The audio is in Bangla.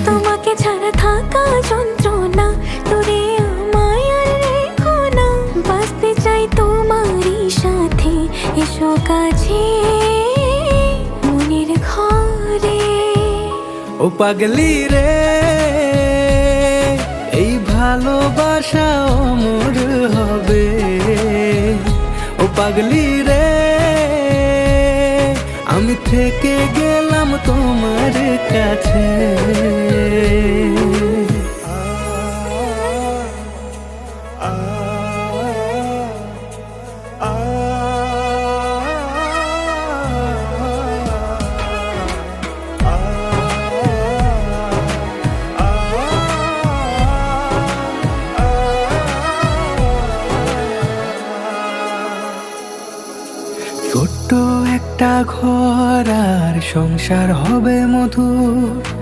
তোমাকে ছাড়া থাকা যন্ত্রণা, দূরে আমায় আর রেখো না। বাঁচতে চাই তোমারই সাথে, এসো কাছে মনের ঘরে। ও পাগলি রে, এই ভালোবাসা অমর হবে। ও পাগলি রে, আমি থেকে গেলাম তোমার কাছে। ছোট্ট একটা ঘর আর সংসার হবে মধুর।